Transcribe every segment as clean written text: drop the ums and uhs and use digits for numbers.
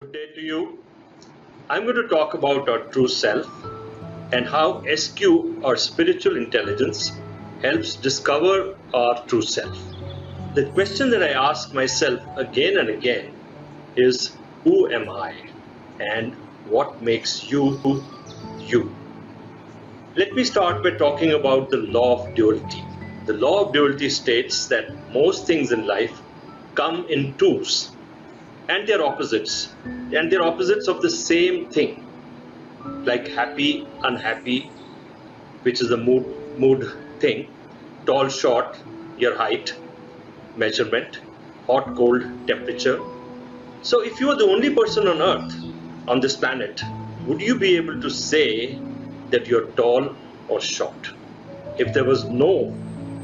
Good day to you. I'm going to talk about our true self and how SQ, or spiritual intelligence, helps discover our true self. The question that I ask myself again and again is, who am I and what makes you you? Let me start by talking about the law of duality. The law of duality states that most things in life come in twos, and they're opposites, and they're opposites of the same thing, like happy, unhappy, which is a mood thing, tall, short, your height, measurement, hot, cold, temperature. So if you are the only person on earth, on this planet, would you be able to say that you're tall or short? If there was no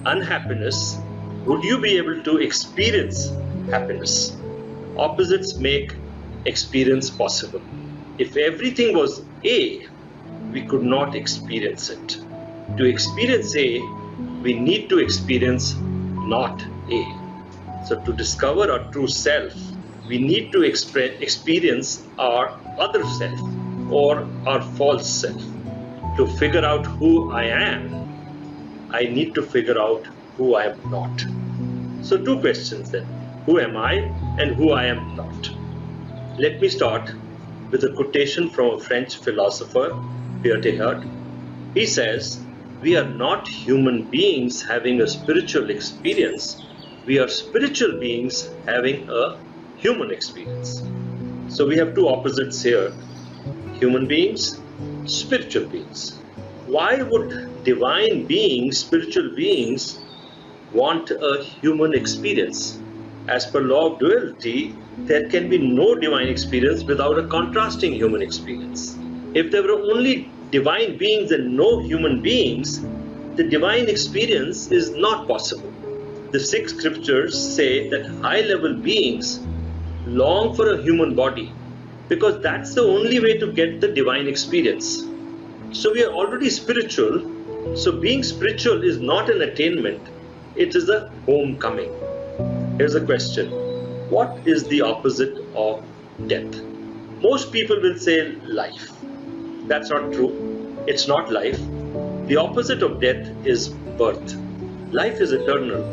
unhappiness, would you be able to experience happiness? Opposites make experience possible. If everything was A, we could not experience it. To experience A, we need to experience not A. So to discover our true self, we need to experience our other self or our false self. To figure out who I am, I need to figure out who I am not. So two questions then. Who am I and who I am not? Let me start with a quotation from a French philosopher, Pierre. He says, "We are not human beings having a spiritual experience. We are spiritual beings having a human experience." So we have two opposites here. Human beings, spiritual beings. Why would divine beings, spiritual beings, want a human experience? As per law of duality, there can be no divine experience without a contrasting human experience. If there were only divine beings and no human beings, the divine experience is not possible. The six scriptures say that high-level beings long for a human body because that's the only way to get the divine experience. So we are already spiritual. So being spiritual is not an attainment, it is a homecoming. Here's a question. What is the opposite of death? Most people will say life. That's not true. It's not life. The opposite of death is birth. Life is eternal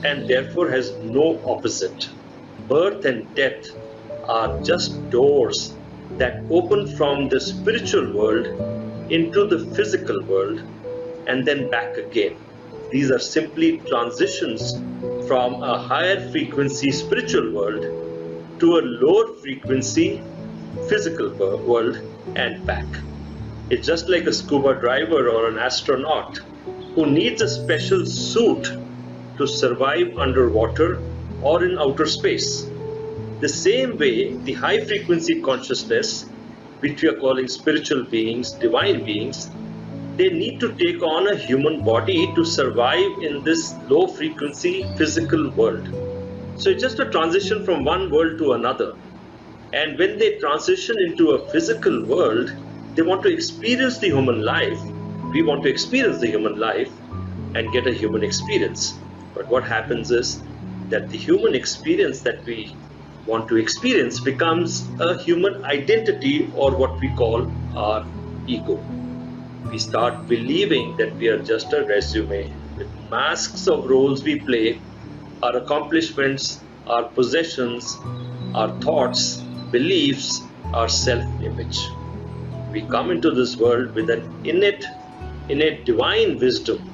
and therefore has no opposite. Birth and death are just doors that open from the spiritual world into the physical world and then back again. These are simply transitions from a higher frequency spiritual world to a lower frequency physical world and back. It's just like a scuba diver or an astronaut who needs a special suit to survive underwater or in outer space. The same way, the high frequency consciousness, which we are calling spiritual beings, divine beings, they need to take on a human body to survive in this low frequency physical world. So it's just a transition from one world to another. And when they transition into a physical world, they want to experience the human life. We want to experience the human life and get a human experience. But what happens is that the human experience that we want to experience becomes a human identity, or what we call our ego. We start believing that we are just a resume with masks of roles we play, our accomplishments, our possessions, our thoughts, beliefs, our self-image. We come into this world with an innate divine wisdom.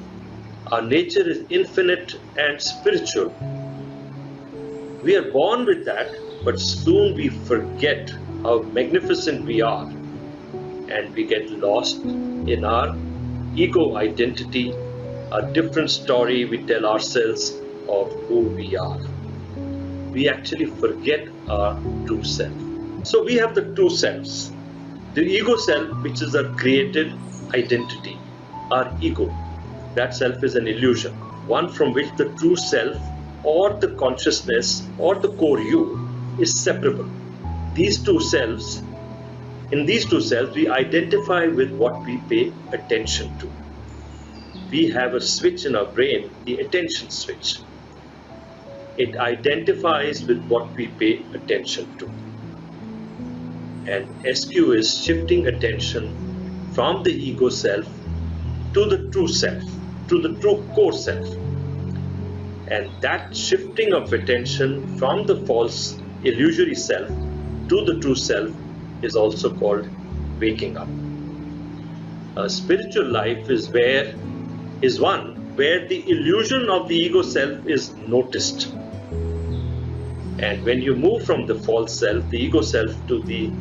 Our nature is infinite and spiritual. We are born with that, but soon we forget how magnificent we are, and we get lost in our ego identity, a different story we tell ourselves of who we are. We actually forget our true self. So we have the two selves. The ego self, which is our created identity, our ego. That self is an illusion, one from which the true self or the consciousness or the core you is separable. These two selves, in these two selves, we identify with what we pay attention to. We have a switch in our brain, the attention switch. It identifies with what we pay attention to. And SQ is shifting attention from the ego self to the true self, to the true core self. And that shifting of attention from the false illusory self to the true self is also called waking up. A spiritual life is one where the illusion of the ego self is noticed. And when you move from the false self, the ego self, to the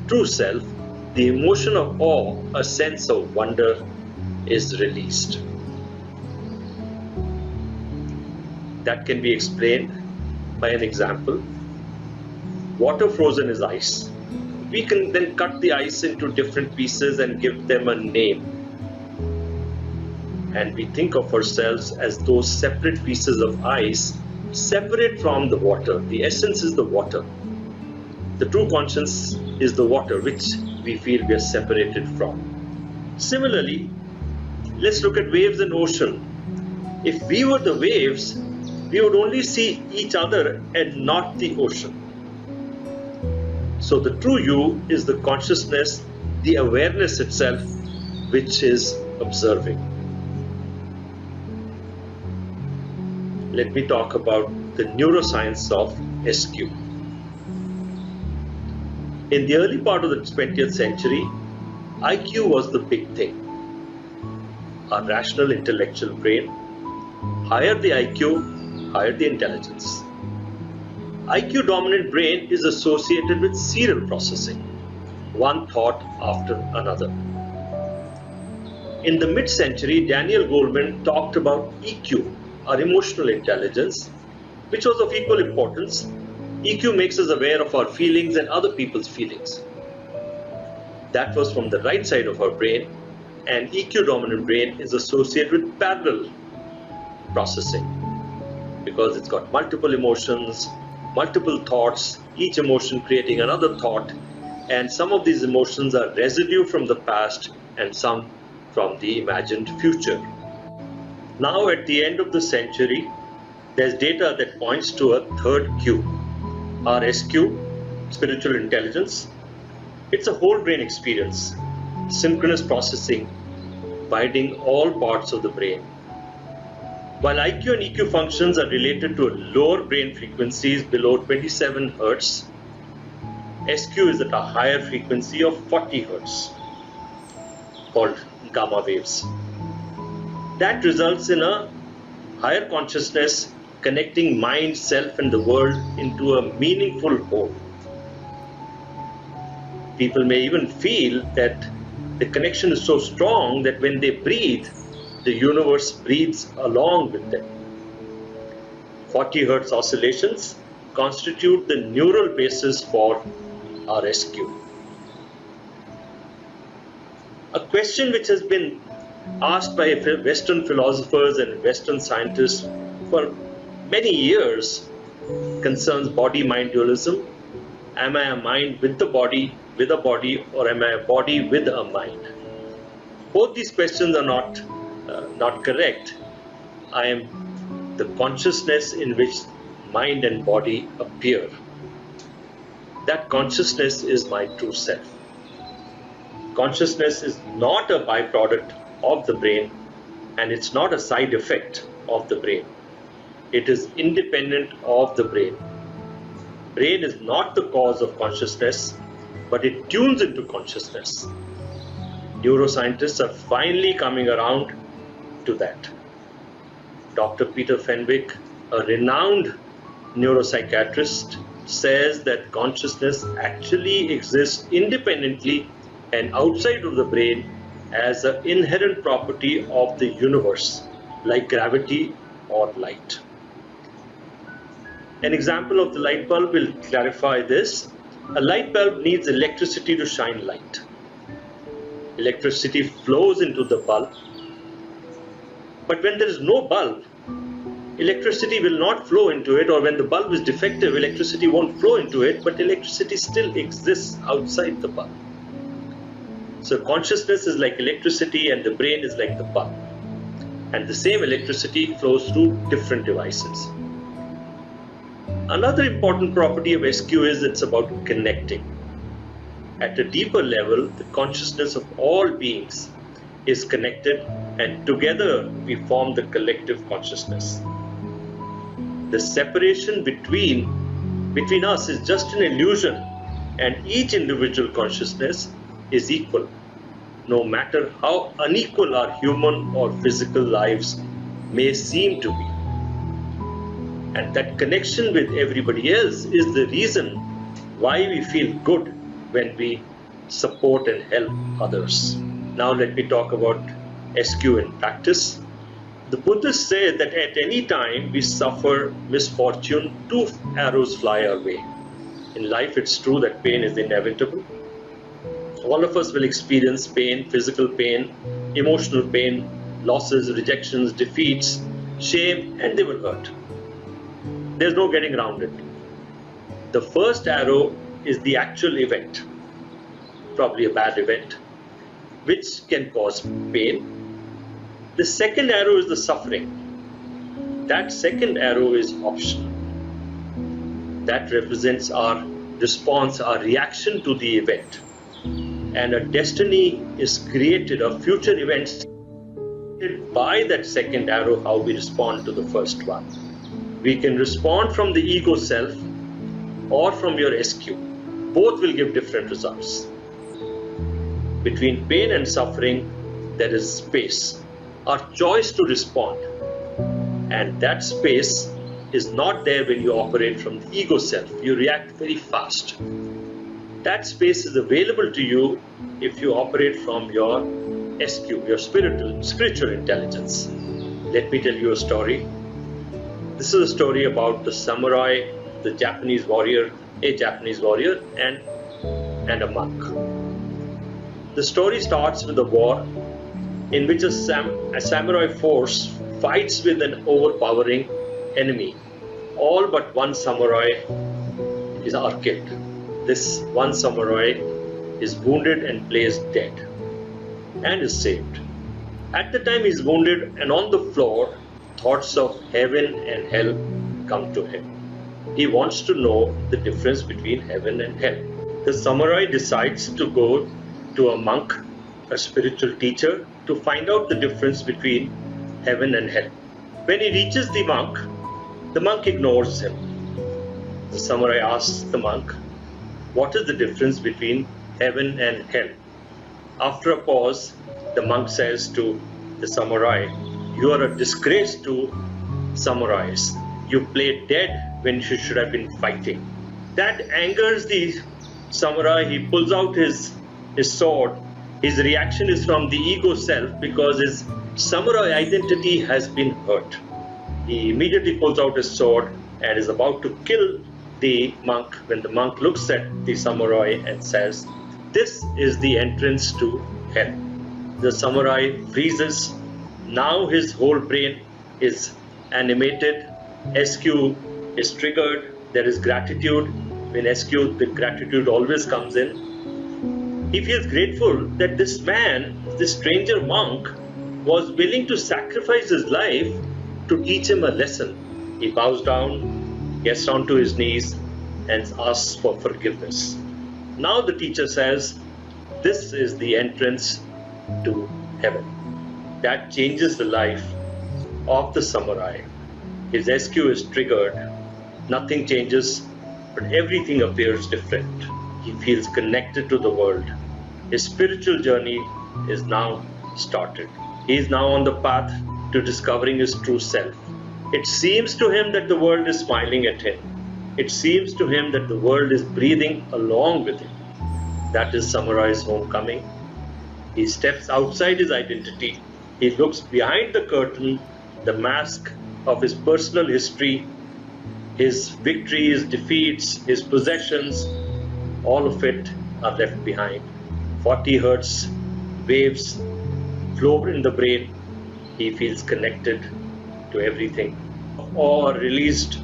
true self, the emotion of awe, a sense of wonder, is released. That can be explained by an example. Water frozen is ice. We can then cut the ice into different pieces and give them a name. And we think of ourselves as those separate pieces of ice, separate from the water. The essence is the water. The true conscience is the water, which we feel we are separated from. Similarly, let's look at waves and ocean. If we were the waves, we would only see each other and not the ocean. So the true you is the consciousness, the awareness itself, which is observing. Let me talk about the neuroscience of SQ. In the early part of the 20th century, IQ was the big thing. Our rational intellectual brain. Higher the IQ, higher the intelligence. IQ dominant brain is associated with serial processing, one thought after another. In the mid-century, Daniel Goleman talked about EQ, our emotional intelligence, which was of equal importance. EQ makes us aware of our feelings and other people's feelings. That was from the right side of our brain, and EQ dominant brain is associated with parallel processing because it's got multiple emotions, multiple thoughts, each emotion creating another thought, and some of these emotions are residue from the past and some from the imagined future. Now at the end of the century, there's data that points to a third Q, our SQ, spiritual intelligence. It's a whole brain experience, synchronous processing, binding all parts of the brain. While IQ and EQ functions are related to lower brain frequencies below 27 Hz, SQ is at a higher frequency of 40 Hz, called gamma waves. That results in a higher consciousness connecting mind, self, and the world into a meaningful whole. People may even feel that the connection is so strong that when they breathe, the universe breathes along with them. 40 Hz oscillations constitute the neural basis for our SQ. A question which has been asked by Western philosophers and Western scientists for many years concerns body-mind dualism. Am I a mind with a body, or am I a body with a mind? Both these questions are not correct. I am the consciousness in which mind and body appear. That consciousness is my true self. Consciousness is not a byproduct of the brain, and it's not a side effect of the brain. It is independent of the brain. Brain is not the cause of consciousness, but it tunes into consciousness. Neuroscientists are finally coming around to that. Dr. Peter Fenwick, a renowned neuropsychiatrist, says that consciousness actually exists independently and outside of the brain as an inherent property of the universe, like gravity or light. An example of the light bulb will clarify this. A light bulb needs electricity to shine light. Electricity flows into the bulb, but when there is no bulb, electricity will not flow into it, or when the bulb is defective, electricity won't flow into it, but electricity still exists outside the bulb. So consciousness is like electricity and the brain is like the bulb. And the same electricity flows through different devices. Another important property of SQ is it's about connecting. At a deeper level, the consciousness of all beings is connected, and together we form the collective consciousness. The separation between us is just an illusion, and each individual consciousness is equal, no matter how unequal our human or physical lives may seem to be. And that connection with everybody else is the reason why we feel good when we support and help others. Now let me talk about SQ in practice. The Buddhists say that at any time we suffer misfortune, two arrows fly our way. In life, it's true that pain is inevitable. All of us will experience pain, physical pain, emotional pain, losses, rejections, defeats, shame, and they will hurt. There's no getting around it. The first arrow is the actual event, probably a bad event, which can cause pain. The second arrow is the suffering. That second arrow is optional. That represents our response, our reaction to the event. And a destiny is created, or future events by that second arrow, how we respond to the first one. We can respond from the ego self or from your SQ. Both will give different results. Between pain and suffering, there is space, our choice to respond. And that space is not there when you operate from the ego self. You react very fast. That space is available to you if you operate from your SQ, your spiritual intelligence. Let me tell you a story. This is a story about the samurai, the Japanese warrior, a Japanese warrior, and a monk. The story starts with a war in which a samurai force fights with an overpowering enemy. All but one samurai are killed. This one samurai is wounded and placed dead and is saved. At the time he's wounded and on the floor, thoughts of heaven and hell come to him. He wants to know the difference between heaven and hell. The samurai decides to go to a monk, a spiritual teacher, to find out the difference between heaven and hell. When he reaches the monk ignores him. The samurai asks the monk, what is the difference between heaven and hell? After a pause, the monk says to the samurai, you are a disgrace to samurais. You played dead when you should have been fighting. That angers the samurai. He pulls out his sword. His reaction is from the ego self because his samurai identity has been hurt. He immediately pulls out his sword and is about to kill the monk when the monk looks at the samurai and says, this is the entrance to hell. The samurai freezes. Now his whole brain is animated. SQ is triggered. There is gratitude. When SQ, the gratitude always comes in. He feels grateful that this man, this stranger monk, was willing to sacrifice his life to teach him a lesson. He bows down, gets down to his knees, and asks for forgiveness. Now the teacher says, this is the entrance to heaven. That changes the life of the samurai. His SQ is triggered. Nothing changes, but everything appears different. He feels connected to the world. His spiritual journey is now started. He is now on the path to discovering his true self. It seems to him that the world is smiling at him. It seems to him that the world is breathing along with him. That is samurai's homecoming. He steps outside his identity. He looks behind the curtain, the mask of his personal history, his victories, defeats, his possessions, all of it are left behind. 40 hertz waves flow in the brain. He feels connected to everything. Or released,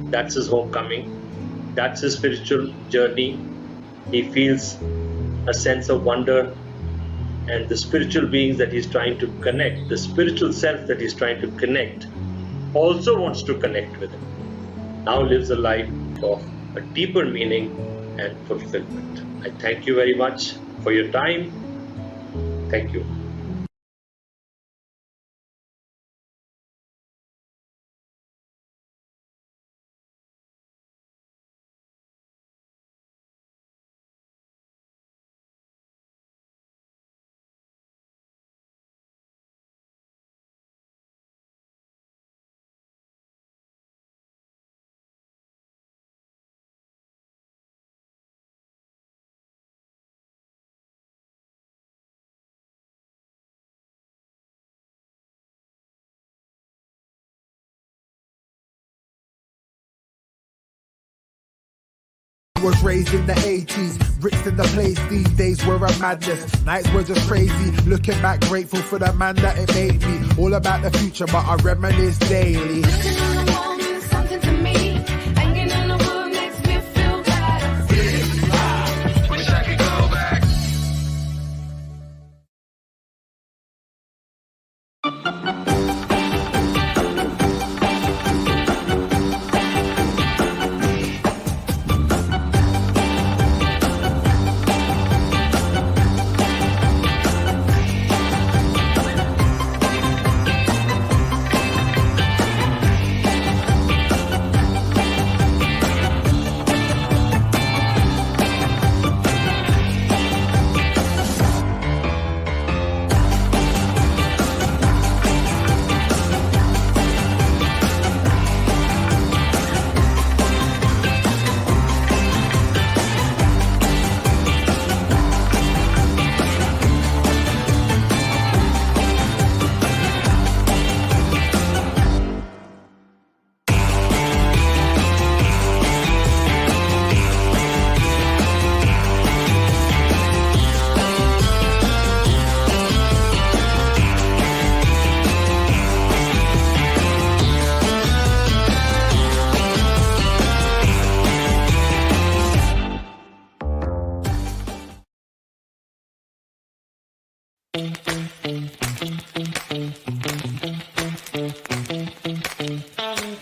that's his homecoming. That's his spiritual journey. He feels a sense of wonder, and the spiritual beings that he's trying to connect, the spiritual self that he's trying to connect, also wants to connect with him. Now lives a life of a deeper meaning and fulfillment. I thank you very much for your time. Thank you. Was raised in the 80s, bricks in the place. These days were a madness, nights were just crazy. Looking back, grateful for the man that it made me. All about the future, but I reminisce daily. Looking on the wall means something to me. Hanging on the wood makes me feel better. Wish I could go back.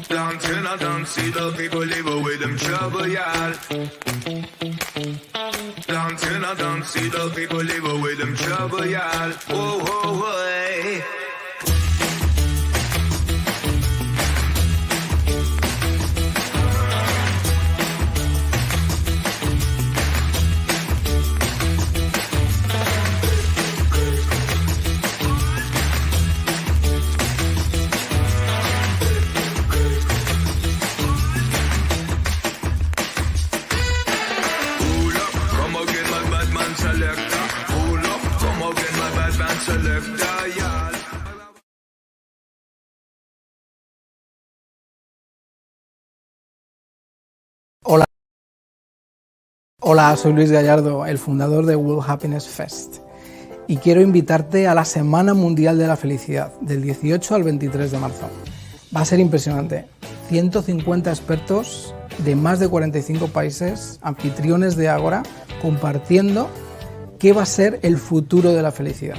Long till I don't see the people living with them trouble, y'all. Long till I don't see the people living with them trouble, y'all. Whoa, whoa, whoa, hey. Hola, soy Luis Gallardo, el fundador de Worldhappiness Fest, y quiero invitarte a la Semana Mundial de la Felicidad, del 18 al 23 de marzo. Va a ser impresionante. 150 expertos de más de 45 países, anfitriones de Agora, compartiendo qué va a ser el futuro de la felicidad.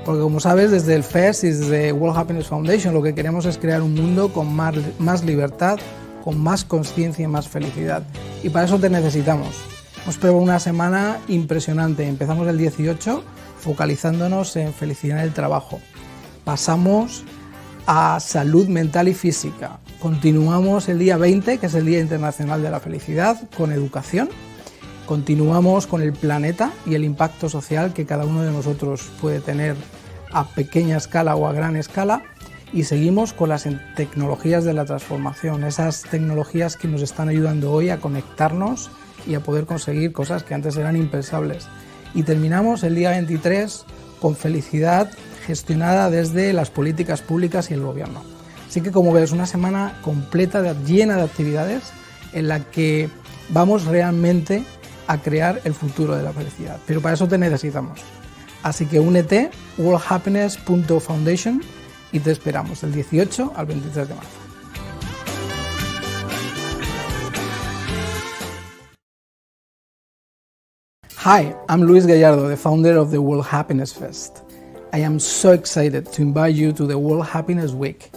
Porque como sabes, desde el Fest y desde World Happiness Foundation lo que queremos es crear un mundo con más libertad, con más conciencia y más felicidad. Y para eso te necesitamos. Hemos preparado una semana impresionante. Empezamos el 18 focalizándonos en felicidad en el trabajo. Pasamos a salud mental y física. Continuamos el día 20, que es el Día Internacional de la Felicidad, con educación. Continuamos con el planeta y el impacto social que cada uno de nosotros puede tener a pequeña escala o a gran escala. Y seguimos con las tecnologías de la transformación, esas tecnologías que nos están ayudando hoy a conectarnos y a poder conseguir cosas que antes eran impensables. Y terminamos el día 23 con felicidad gestionada desde las políticas públicas y el gobierno. Así que, como ves, una semana completa, llena de actividades en la que vamos realmente a crear el futuro de la felicidad. Pero para eso te necesitamos. Así que únete, worldhappiness.foundation, y te esperamos del 18 al 23 de marzo. Hi, I'm Luis Gallardo, the founder of the World Happiness Fest. I am so excited to invite you to the World Happiness Week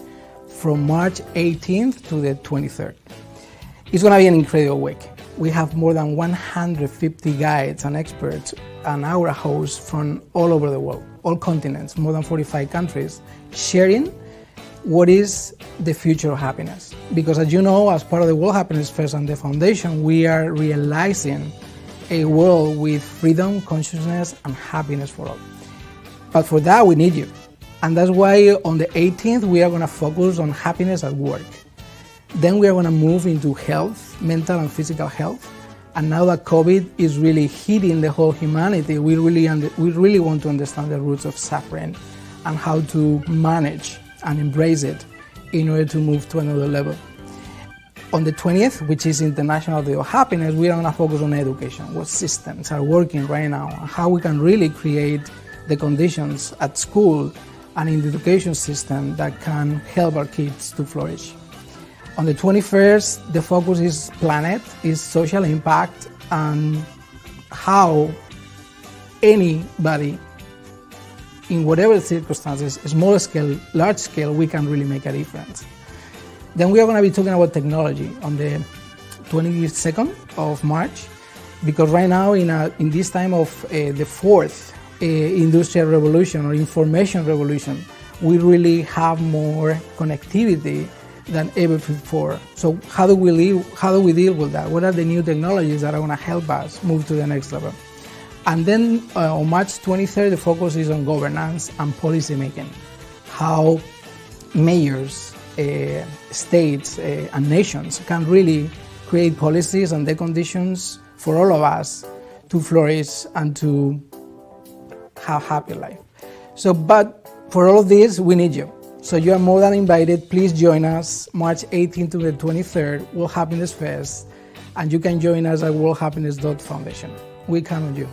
from March 18th to the 23rd. It's going to be an incredible week. We have more than 150 guides and experts and our hosts from all over the world, all continents, more than 45 countries, sharing what is the future of happiness. Because as you know, as part of the World Happiness Fest and the Foundation, we are realizing a world with freedom, consciousness, and happiness for all. But for that, we need you. And that's why on the 18th, we are going to focus on happiness at work. Then we are going to move into health, mental and physical health. And now that COVID is really hitting the whole humanity, we really want to understand the roots of suffering and how to manage and embrace it in order to move to another level. On the 20th, which is International Day of Happiness, we are going to focus on education, what systems are working right now, and how we can really create the conditions at school and in the education system that can help our kids to flourish. On the 21st, the focus is planet, is social impact, and how anybody, in whatever circumstances, small scale, large scale, we can really make a difference. Then we are going to be talking about technology on the 22nd of March, because right now in this time of the fourth industrial revolution or information revolution, we really have more connectivity than ever before. So how do we deal with that? What are the new technologies that are going to help us move to the next level? And then on March 23rd, the focus is on governance and policy making. How mayors, states and nations can really create policies and the conditions for all of us to flourish and to have a happy life. So, but for all of this, we need you. So you are more than invited. Please join us March 18th to the 23rd, World Happiness Fest, and you can join us at worldhappiness.foundation. We count on you.